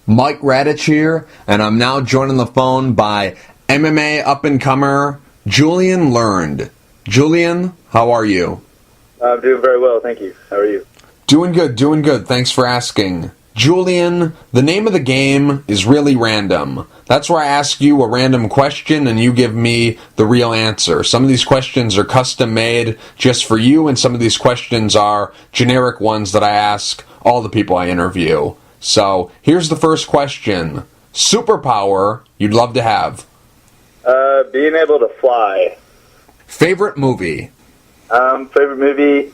Mike Radich here, and I'm now joined on the phone by MMA up-and-comer Julian Learned. Julian, how are you? I'm doing very well, thank you. How are you? Doing good. Thanks for asking. Julian, the name of the game is really random. That's where I ask you a random question and you give me the real answer. Some of these questions are custom made just for you, and some of these questions are generic ones that I ask all the people I interview. So, here's the first question. Superpower you'd love to have? Being able to fly. Favorite movie? Favorite movie?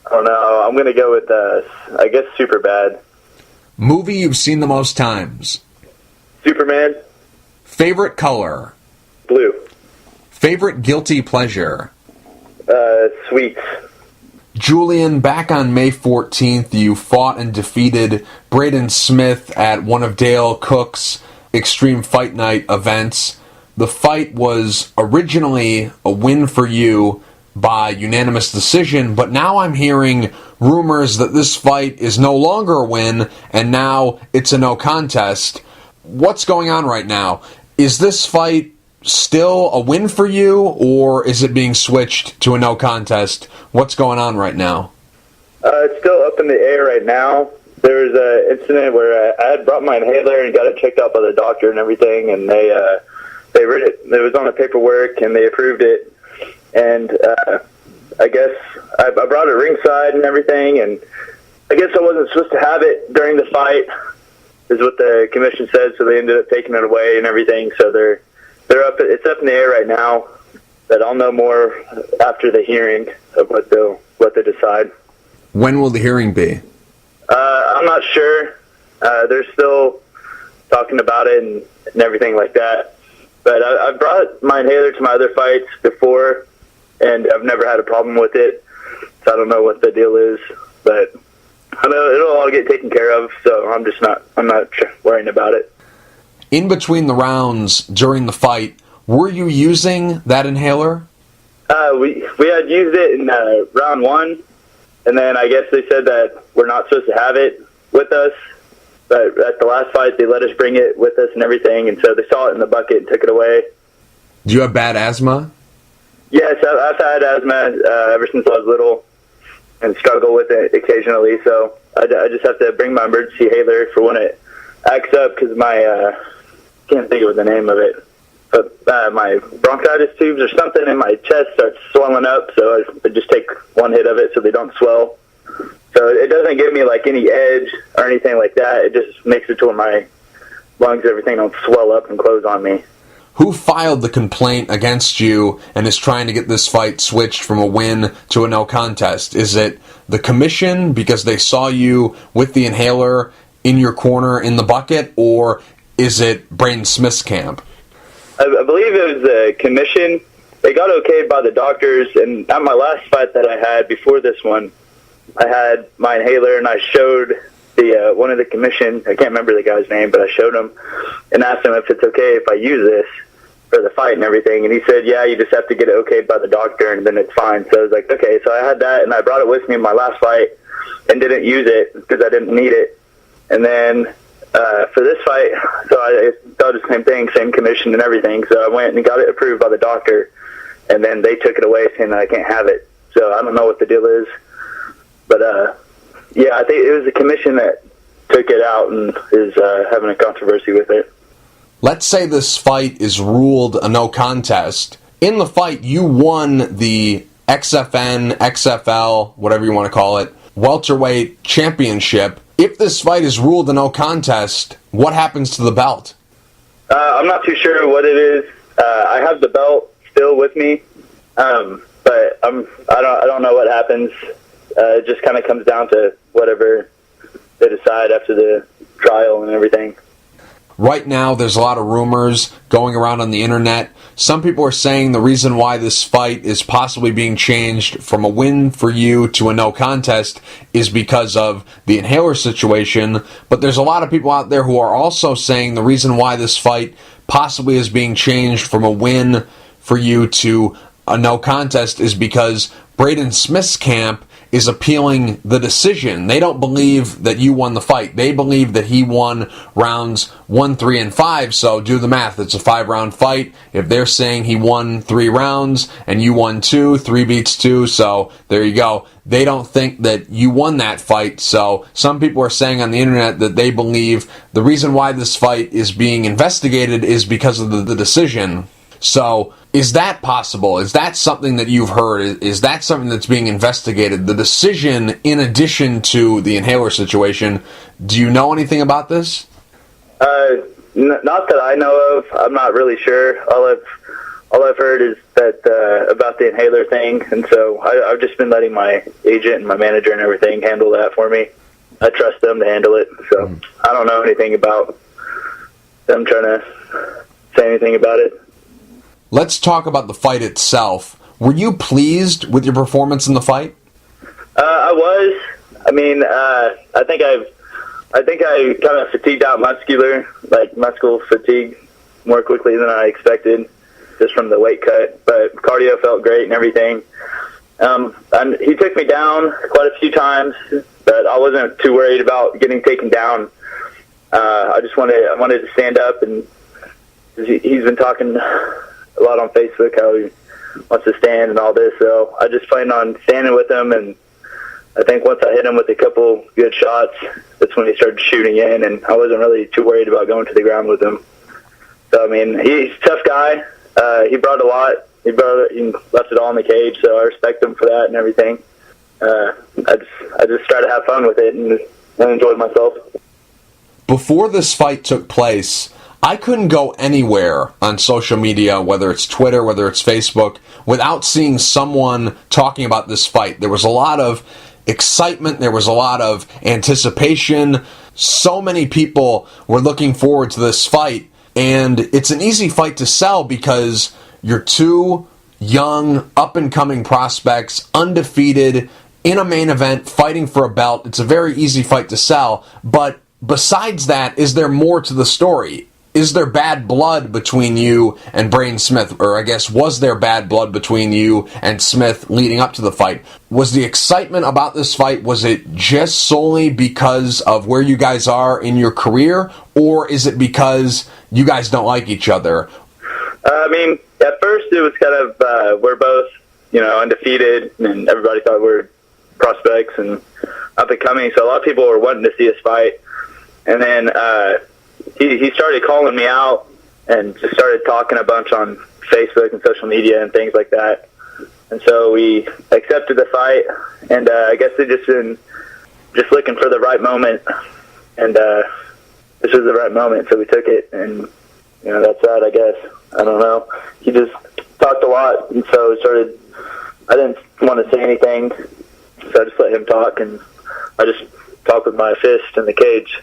I don't know. I'm going to go with, I guess, Superbad. Movie you've seen the most times? Superman. Favorite color? Blue. Favorite guilty pleasure? Sweets. Julian, back on May 14th, you fought and defeated Braden Smith at one of Dale Cook's Extreme Fight Night events. The fight was originally a win for you by unanimous decision, but now I'm hearing rumors that this fight is no longer a win, and now it's a no contest. What's going on right now? Is this fight still a win for you, or is it being switched to a no contest? What's going on right now? It's still up in the air right now. There was an incident where I had brought my inhaler and got it checked out by the doctor and everything, and they read it. It was on the paperwork, and they approved it. And I guess I brought it ringside and everything, and I guess I wasn't supposed to have it during the fight, is what the commission said, so they ended up taking it away and everything. So they're up. It's up in the air right now, but I'll know more after the hearing of what they decide. When will the hearing be? I'm not sure. They're still talking about it and everything like that. But I've brought my inhaler to my other fights before, and I've never had a problem with it. So I don't know what the deal is, but I know it'll all get taken care of. So I'm not worrying about it. In between the rounds during the fight, were you using that inhaler? We had used it in round one, and then I guess they said that we're not supposed to have it with us. But at the last fight, they let us bring it with us and everything, and so they saw it in the bucket and took it away. Do you have bad asthma? Yes, I've had asthma ever since I was little and struggle with it occasionally, so I just have to bring my emergency inhaler for when it acts up, because my, can't think of the name of it, but my bronchitis tubes or something in my chest starts swelling up, so I just take one hit of it so they don't swell. So it doesn't give me like any edge or anything like that. It just makes it to where my lungs and everything don't swell up and close on me. Who filed the complaint against you and is trying to get this fight switched from a win to a no contest? Is it the commission because they saw you with the inhaler in your corner in the bucket, or is it Braden Smith's camp? I believe it was the commission. They got okayed by the doctors, and at my last fight that I had before this one, I had my inhaler, and I showed the one of the commission, I can't remember the guy's name, but I showed him and asked him if it's okay if I use this for the fight and everything, and he said, yeah, you just have to get it okayed by the doctor, and then it's fine. So I was like, okay, so I had that, and I brought it with me in my last fight and didn't use it because I didn't need it. And then for this fight, so I thought the same thing, same commission and everything, so I went and got it approved by the doctor, and then they took it away saying that I can't have it. So I don't know what the deal is. But, yeah, I think it was the commission that took it out and is having a controversy with it. Let's say this fight is ruled a no contest. In the fight, you won the XFN, XFL, whatever you want to call it, welterweight championship. If this fight is ruled a no contest, what happens to the belt? I'm not too sure what it is. I have the belt still with me, but I don't know what happens. It just kind of comes down to whatever they decide after the trial and everything. Right now, there's a lot of rumors going around on the internet. Some people are saying the reason why this fight is possibly being changed from a win for you to a no contest is because of the inhaler situation. But there's a lot of people out there who are also saying the reason why this fight possibly is being changed from a win for you to a no contest is because Braden Smith's camp is appealing the decision. They don't believe that you won the fight. They believe that he won rounds 1, 3, and 5, so do the math. It's a 5-round fight. If they're saying he won 3 rounds and you won 2, 3 beats 2, so there you go. They don't think that you won that fight, so some people are saying on the internet that they believe the reason why this fight is being investigated is because of the decision. So, is that possible? Is that something that you've heard? Is that something that's being investigated? The decision, in addition to the inhaler situation, do you know anything about this? Not that I know of. I'm not really sure. All I've heard is that about the inhaler thing, and so I've just been letting my agent and my manager and everything handle that for me. I trust them to handle it, so I don't know anything about them trying to say anything about it. Let's talk about the fight itself. Were you pleased with your performance in the fight? I was. I mean, I think I kind of fatigued out muscle fatigue more quickly than I expected, just from the weight cut. But cardio felt great and everything. And he took me down quite a few times, but I wasn't too worried about getting taken down. I wanted to stand up, and he's been talking a lot on Facebook how he wants to stand and all this, so I just planned on standing with him, and I think once I hit him with a couple good shots, that's when he started shooting in, and I wasn't really too worried about going to the ground with him. So, I mean, he's a tough guy. He brought a lot. He left it all in the cage, so I respect him for that and everything. I just try to have fun with it and enjoyed myself. Before this fight took place, I couldn't go anywhere on social media, whether it's Twitter, whether it's Facebook, without seeing someone talking about this fight. There was a lot of excitement. There was a lot of anticipation. So many people were looking forward to this fight. And it's an easy fight to sell because you're two young, up-and-coming prospects, undefeated, in a main event, fighting for a belt. It's a very easy fight to sell. But besides that, is there more to the story? Is there bad blood between you and Braden Smith? Or I guess, was there bad blood between you and Smith leading up to the fight? Was the excitement about this fight, was it just solely because of where you guys are in your career? Or is it because you guys don't like each other? I mean, at first it was kind of, we're both, undefeated, and everybody thought we were prospects and up and coming, so a lot of people were wanting to see us fight. And then, he started calling me out and just started talking a bunch on Facebook and social media and things like that. And so we accepted the fight, and I guess they just been just looking for the right moment, and this was the right moment, so we took it, and that's that, I guess. I don't know. He just talked a lot, and so I didn't want to say anything, so I just let him talk, and I just talked with my fist in the cage.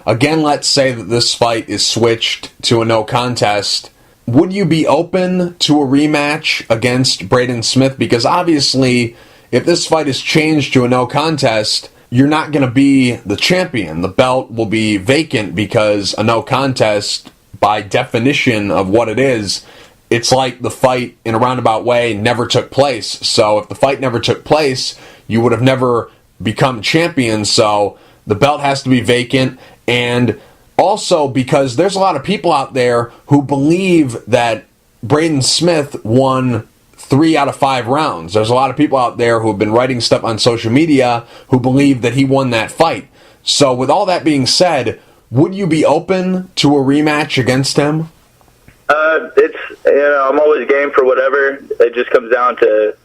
Again, let's say that this fight is switched to a no contest. Would you be open to a rematch against Braden Smith? Because obviously, if this fight is changed to a no contest, you're not going to be the champion. The belt will be vacant because a no contest, by definition of what it is, it's like the fight, in a roundabout way, never took place. So if the fight never took place, you would have never become champion. So the belt has to be vacant. And also because there's a lot of people out there who believe that Braden Smith won 3 out of 5 rounds. There's a lot of people out there who have been writing stuff on social media who believe that he won that fight. So with all that being said, would you be open to a rematch against him? I'm always game for whatever. It just comes down to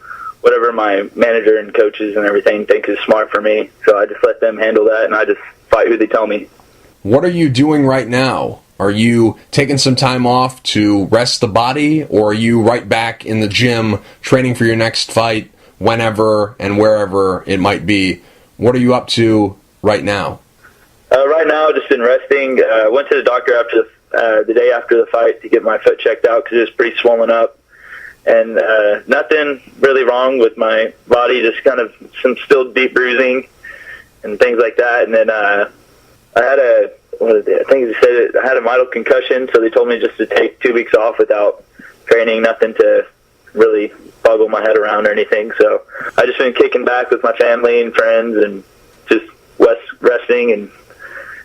whatever my manager and coaches and everything think is smart for me. So I just let them handle that, and I just fight who they tell me. What are you doing right now? Are you taking some time off to rest the body, or are you right back in the gym training for your next fight whenever and wherever it might be? What are you up to right now? Right now, I've just been resting. I went to the doctor after the day after the fight to get my foot checked out because it was pretty swollen up. And nothing really wrong with my body, just kind of some still deep bruising and things like that. And then I had I had a mild concussion, so they told me just to take 2 weeks off without training, nothing to really boggle my head around or anything. So I just been kicking back with my family and friends and just resting and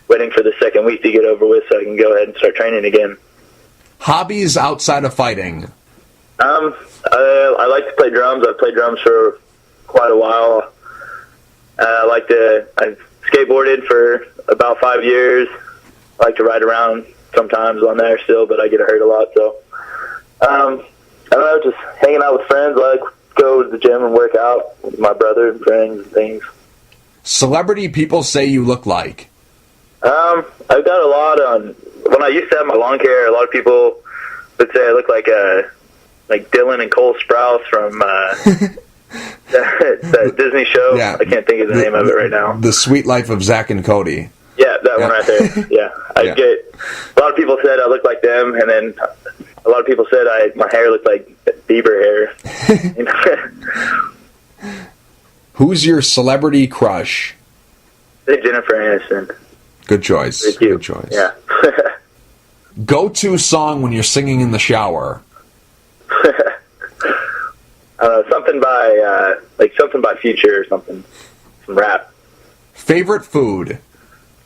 waiting for the second week to get over with so I can go ahead and start training again. Hobbies outside of fighting? I like to play drums. I've played drums for quite a while. I've skateboarded for about 5 years. I like to ride around sometimes on there still, but I get hurt a lot. So, I don't know, just hanging out with friends. I like to go to the gym and work out with my brother and friends and things. Celebrity people say you look like? I've got a lot on. When I used to have my long hair, a lot of people would say I look like Dylan and Cole Sprouse from that Disney show. Yeah, I can't think of the name of it right now. The Sweet Life of Zach and Cody. Yeah, that one right there. Yeah, get a lot of people said I look like them, and then a lot of people said my hair looked like Bieber hair. Who's your celebrity crush? Jennifer Aniston. Good choice. Thank you. Good choice. Yeah. Go-to song when you're singing in the shower? Something by Future or something. Some rap. Favorite food?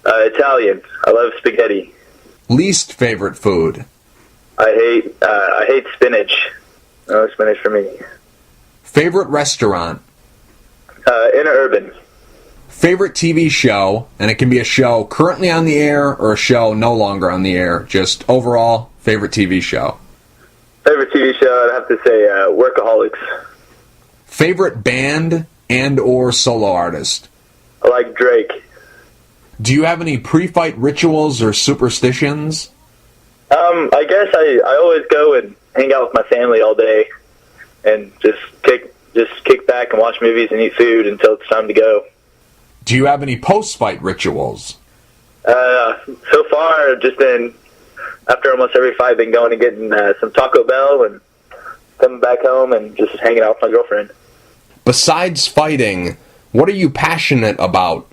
Italian. I love spaghetti. Least favorite food? I hate spinach. No spinach for me. Favorite restaurant? Inner Urban. Favorite TV show, and it can be a show currently on the air or a show no longer on the air, just overall favorite TV show. Favorite TV show, I'd have to say Workaholics. Favorite band and or solo artist? I like Drake. Do you have any pre-fight rituals or superstitions? I guess I always go and hang out with my family all day and just kick back and watch movies and eat food until it's time to go. Do you have any post-fight rituals? So far, I've just been, after almost every fight, been going and getting some Taco Bell and coming back home and just hanging out with my girlfriend. Besides fighting, what are you passionate about?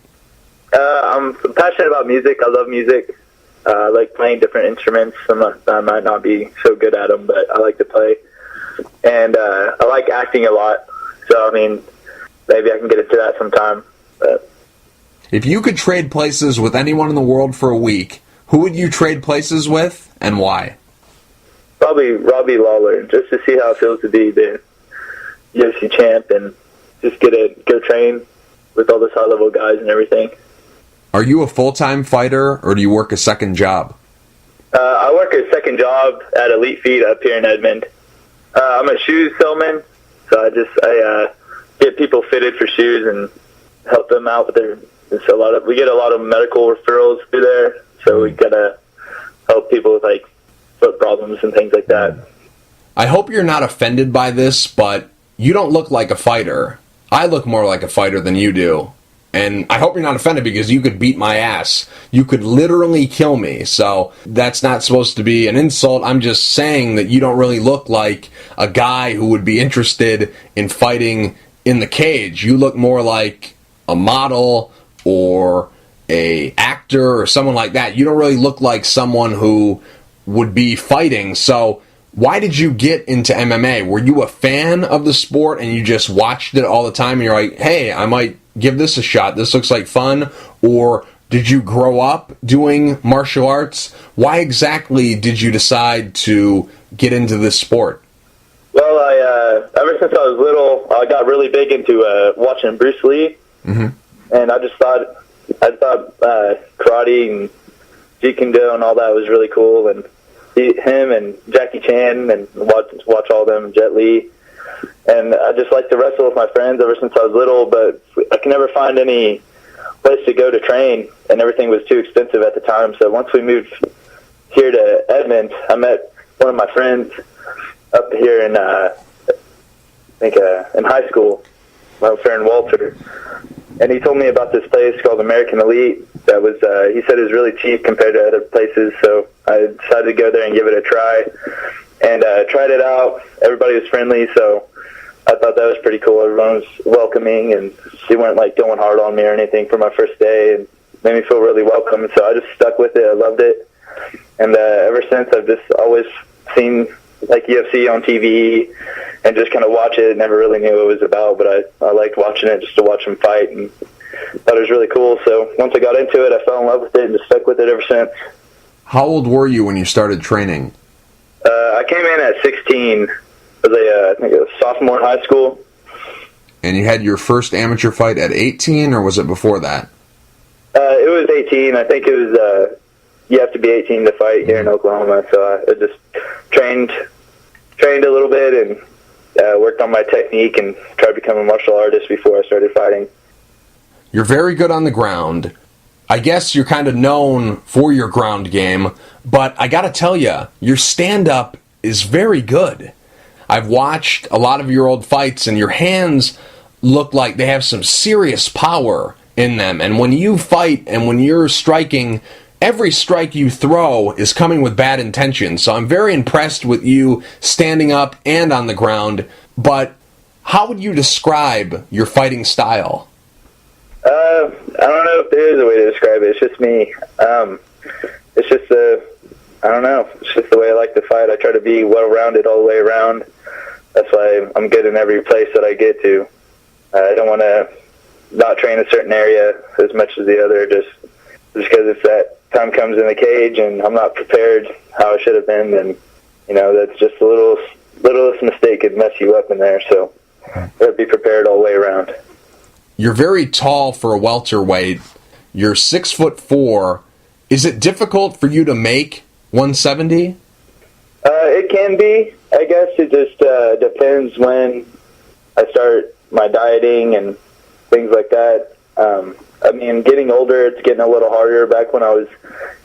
I'm passionate about music. I love music. I like playing different instruments. I might not be so good at them, but I like to play. And I like acting a lot. So, I mean, maybe I can get into that sometime. But if you could trade places with anyone in the world for a week, who would you trade places with and why? Probably Robbie Lawler, just to see how it feels to be the UFC champ and just go train with all those high-level guys and everything. Are you a full-time fighter, or do you work a second job? I work a second job at Elite Feet up here in Edmond. I'm a shoes salesman, so I get people fitted for shoes and help them out with their. We get a lot of medical referrals through there, so we gotta help people with like foot problems and things like that. I hope you're not offended by this, but you don't look like a fighter. I look more like a fighter than you do. And I hope you're not offended because you could beat my ass. You could literally kill me. So that's not supposed to be an insult. I'm just saying that you don't really look like a guy who would be interested in fighting in the cage. You look more like a model or a actor or someone like that. You don't really look like someone who would be fighting. So why did you get into MMA? Were you a fan of the sport and you just watched it all the time and you're like, hey, I might give this a shot, this looks like fun? Or did you grow up doing martial arts? Why exactly did you decide to get into this sport? Well, ever since I was little, I got really big into watching Bruce Lee, and I thought karate and Jeet Kune Do and all that was really cool, and him and Jackie Chan and watch all them, Jet Li. And I just like to wrestle with my friends ever since I was little, but I could never find any place to go to train, and everything was too expensive at the time. So once we moved here to Edmond, I met one of my friends up here in, in high school, my friend Walter, and he told me about this place called American Elite that was, he said it was really cheap compared to other places, so I decided to go there and give it a try, and tried it out. Everybody was friendly, so I thought that was pretty cool. Everyone was welcoming, and they weren't like going hard on me or anything for my first day, and made me feel really welcome. So I just stuck with it. I loved it, and ever since I've just always seen like UFC on TV and just kind of watch it. Never really knew what it was about, but I liked watching it just to watch them fight, and thought it was really cool. So once I got into it, I fell in love with it and just stuck with it ever since. How old were you when you started training? I came in at 16. I think it was sophomore in high school. And you had your first amateur fight at 18, or was it before that? It was 18. I think it was, you have to be 18 to fight here in Oklahoma. So I just trained a little bit and worked on my technique and tried to become a martial artist before I started fighting. You're very good on the ground. I guess you're kind of known for your ground game, but I gotta tell you, your stand-up is very good. I've watched a lot of your old fights, and your hands look like they have some serious power in them. And when you fight and when you're striking, every strike you throw is coming with bad intention. So I'm very impressed with you standing up and on the ground. But how would you describe your fighting style? I don't know if there is a way to describe it. It's just me. It's just I don't know. It's just the way I like to fight. I try to be well-rounded all the way around. That's why I'm good in every place that I get to. I don't want to not train a certain area as much as the other, just because if that time comes in the cage and I'm not prepared how I should have been, then, that's just the littlest mistake could mess you up in there. So I gotta be prepared all the way around. You're very tall for a welterweight. You're 6'4". Is it difficult for you to make 170? It can be. I guess it just depends when I start my dieting and things like that. Getting older, it's getting a little harder. Back when I was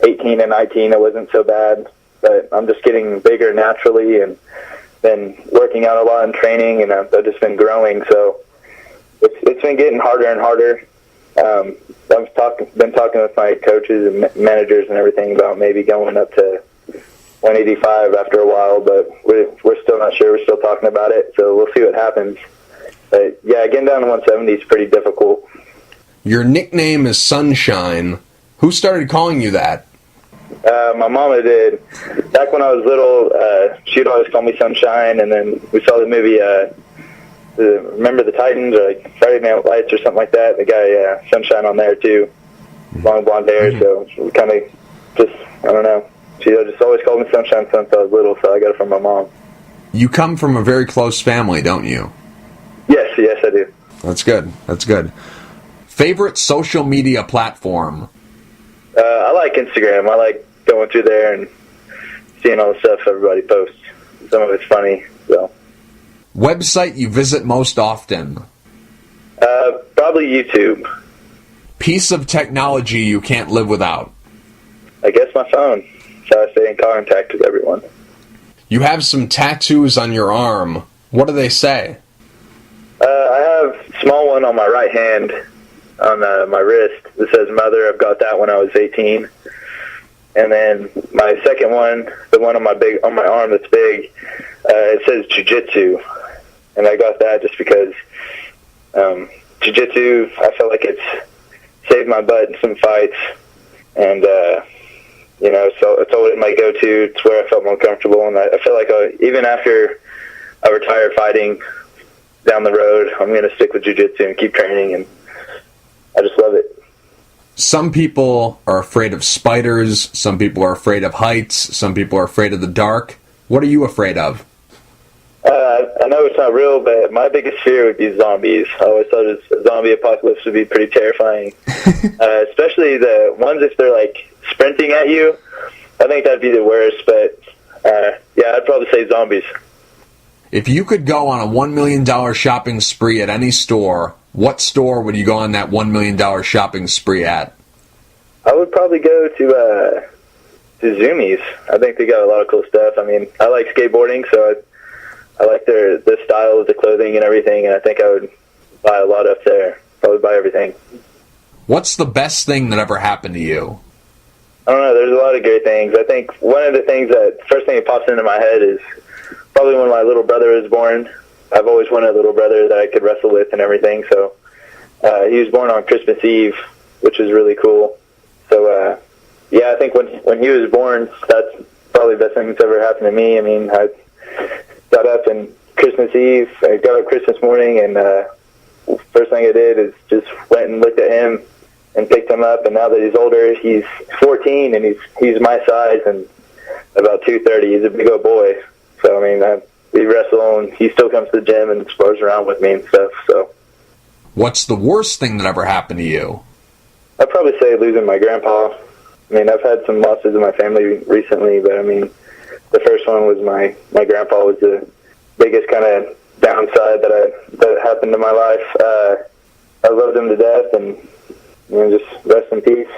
18 and 19, it wasn't so bad. But I'm just getting bigger naturally and been working out a lot in training, and I've just been growing. So it's been getting harder and harder. I've been talking with my coaches and managers and everything about maybe going up to 185 after a while, but we're still not sure. We're still talking about it, so we'll see what happens. But yeah, getting down to 170 is pretty difficult. Your nickname is Sunshine. Who started calling you that? My mama did. Back when I was little, she'd always call me Sunshine, and then we saw the movie, Remember the Titans, or like Friday Night Lights or something like that. The guy, Sunshine on there too. Long blonde hair, so we kind of just, I don't know. She just always called me Sunshine since I was little, so I got it from my mom. You come from a very close family, don't you? Yes, I do. That's good. Favorite social media platform? I like Instagram. I like going through there and seeing all the stuff everybody posts. Some of it's funny, so. Website you visit most often? Probably YouTube. Piece of technology you can't live without? I guess my phone. So I stay in contact with everyone. You have some tattoos on your arm. What do they say? I have a small one on my right hand on my wrist that says Mother. I've got that when I was 18. And then my second one, the one on my arm that's big, it says Jiu-Jitsu. And I got that just because Jiu-Jitsu, I felt like it's saved my butt in some fights. And, so it's always my go-to. It's where I felt more comfortable. And I feel like even after I retire fighting down the road, I'm going to stick with Jiu-Jitsu and keep training. And I just love it. Some people are afraid of spiders. Some people are afraid of heights. Some people are afraid of the dark. What are you afraid of? I know it's not real, but my biggest fear would be zombies. I always thought a zombie apocalypse would be pretty terrifying. Especially the ones if they're like sprinting at you. I think that'd be the worst, but I'd probably say zombies. If you could go on a $1 million shopping spree at any store, what store would you go on that $1 million shopping spree at? I would probably go to Zoomies. I think they got a lot of cool stuff. I mean, I like skateboarding, so I like their style of the clothing and everything, and I think I would buy a lot up there. Probably buy everything. What's the best thing that ever happened to you? I don't know. There's a lot of great things. I think one of the things first thing that pops into my head is probably when my little brother was born. I've always wanted a little brother that I could wrestle with and everything, so he was born on Christmas Eve, which is really cool. So, I think when he was born, that's probably the best thing that's ever happened to me. I mean, I got up and Christmas Eve. I got up Christmas morning, and first thing I did is just went and looked at him and picked him up. And now that he's older, he's 14, and he's my size and about 230. He's a big old boy. So, I mean, we wrestle, and he still comes to the gym and spars around with me and stuff. So, what's the worst thing that ever happened to you? I'd probably say losing my grandpa. I mean, I've had some losses in my family recently, but I mean, the first one was my grandpa was the biggest kind of downside that happened to my life. I loved him to death, and just rest in peace.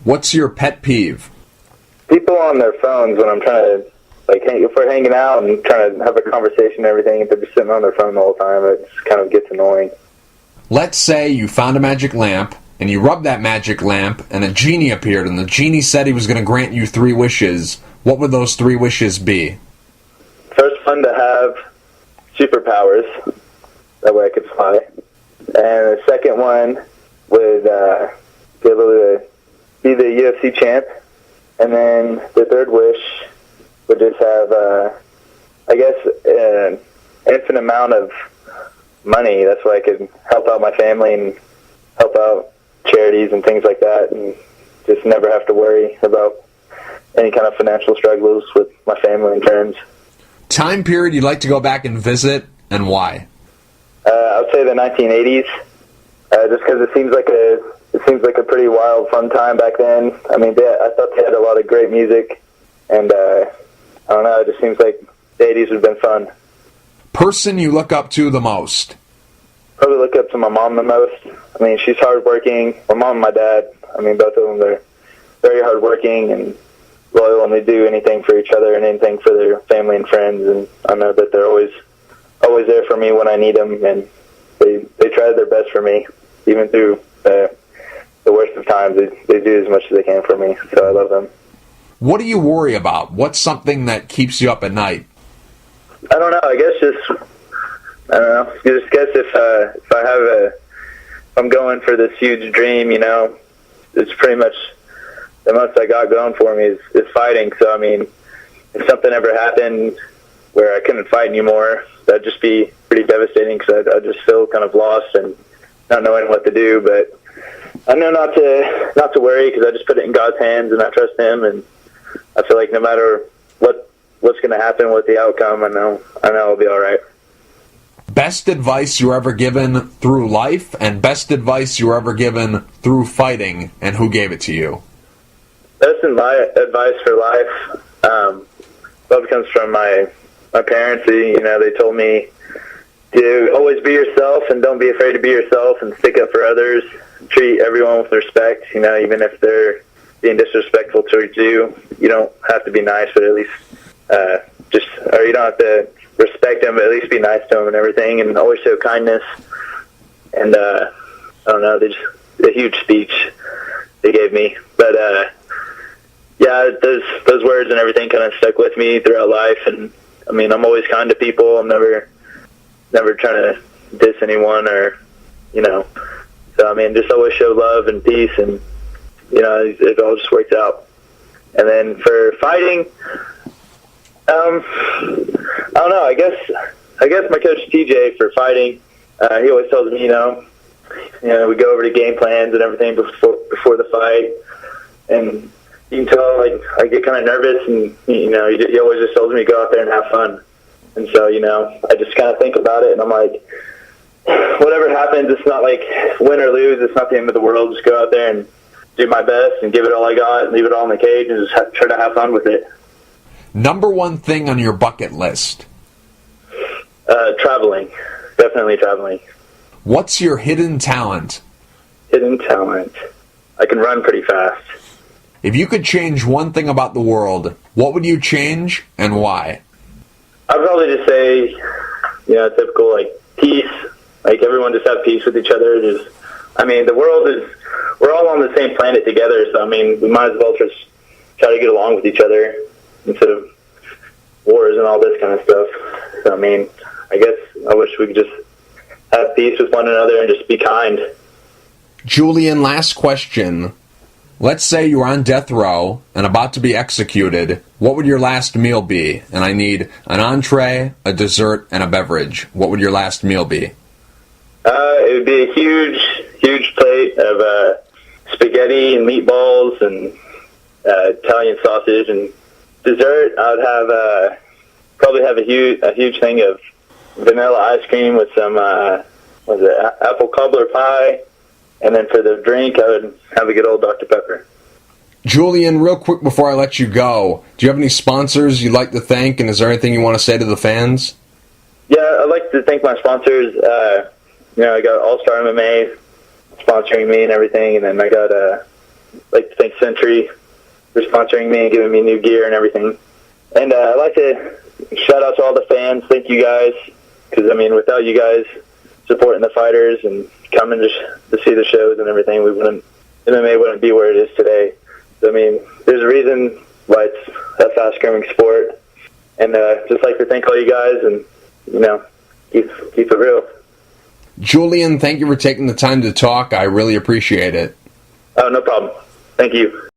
What's your pet peeve? People on their phones when I'm trying to, if we're hanging out and trying to have a conversation and everything, if they're just sitting on their phone the whole time, it just kind of gets annoying. Let's say you found a magic lamp, and you rubbed that magic lamp, and a genie appeared, and the genie said he was going to grant you 3 wishes. What would those 3 wishes be? First one, to have superpowers. That way I could fly. And the second one would be able to be the UFC champ. And then the third wish would just have, an infinite amount of money. That's why I could help out my family and help out charities and things like that, and just never have to worry about any kind of financial struggles with my family and friends. Time period you'd like to go back and visit, and why? I would say the 1980s, just because it seems like a pretty wild, fun time back then. I mean, I thought they had a lot of great music, and I don't know, it just seems like the 80s would have been fun. Person you look up to the most? Probably look up to my mom the most. I mean, she's hardworking. My mom and my dad, I mean, both of them, they're very hardworking and loyal, and they do anything for each other and anything for their family and friends. And I know that they're always there for me when I need them, and they try their best for me, even through the worst of times. They do as much as they can for me, so I love them. What do you worry about? What's something that keeps you up at night? I don't know. I just guess if I'm going for this huge dream, it's pretty much the most I got going for me is fighting. So, I mean, if something ever happened where I couldn't fight anymore, that'd just be pretty devastating, because I'd just feel kind of lost and not knowing what to do. But I know not to worry, because I just put it in God's hands and I trust Him, and I feel like no matter what's going to happen with the outcome, I know I'll be all right. Best advice you were ever given through life, and best advice you were ever given through fighting, and who gave it to you? Best advice for life probably comes from my parents. They told me to always be yourself and don't be afraid to be yourself and stick up for others. Treat everyone with respect, even if they're being disrespectful towards you. You don't have to be nice, but at least you don't have to respect them, but at least be nice to them and everything, and always show kindness. And I don't know, a huge speech they gave me. But those words and everything kind of stuck with me throughout life. And I mean, I'm always kind to people. I'm never trying to diss anyone, or So I mean, just always show love and peace, and it all just works out. And then for fighting, I don't know. I guess my coach TJ for fighting, he always tells me, we go over the game plans and everything before the fight, and you can tell I get kind of nervous, and he always just tells me to go out there and have fun. And so I just kind of think about it, and I'm like, whatever happens, it's not like win or lose. It's not the end of the world. Just go out there and do my best and give it all I got, and leave it all in the cage, and just try to have fun with it. Number one thing on your bucket list? Traveling. Definitely traveling. What's your hidden talent? Hidden talent. I can run pretty fast. If you could change one thing about the world, what would you change and why? I'd probably just say, typical, peace. Everyone just have peace with each other. The world we're all on the same planet together, so, we might as well just try to get along with each other instead of wars and all this kind of stuff. So, I guess I wish we could just have peace with one another and just be kind. Julian, last question. Let's say you are on death row and about to be executed. What would your last meal be? And I need an entree, a dessert, and a beverage. What would your last meal be? It would be a huge plate of spaghetti and meatballs and Italian sausage. And dessert, I would have probably have a huge thing of vanilla ice cream with some apple cobbler pie. And then for the drink, I would have a good old Dr. Pepper. Julian, real quick before I let you go, do you have any sponsors you'd like to thank, and is there anything you want to say to the fans? Yeah, I'd like to thank my sponsors. I got All-Star MMA sponsoring me and everything, and then I got like to thank Century for sponsoring me and giving me new gear and everything. And I'd like to shout out to all the fans. Thank you guys, because without you guys supporting the fighters and coming to see the shows and everything, MMA wouldn't be where it is today. So, there's a reason why it's a fast-growing sport, and just like to thank all you guys and keep it real. Julian, thank you for taking the time to talk. I really appreciate it. Oh, no problem. Thank you.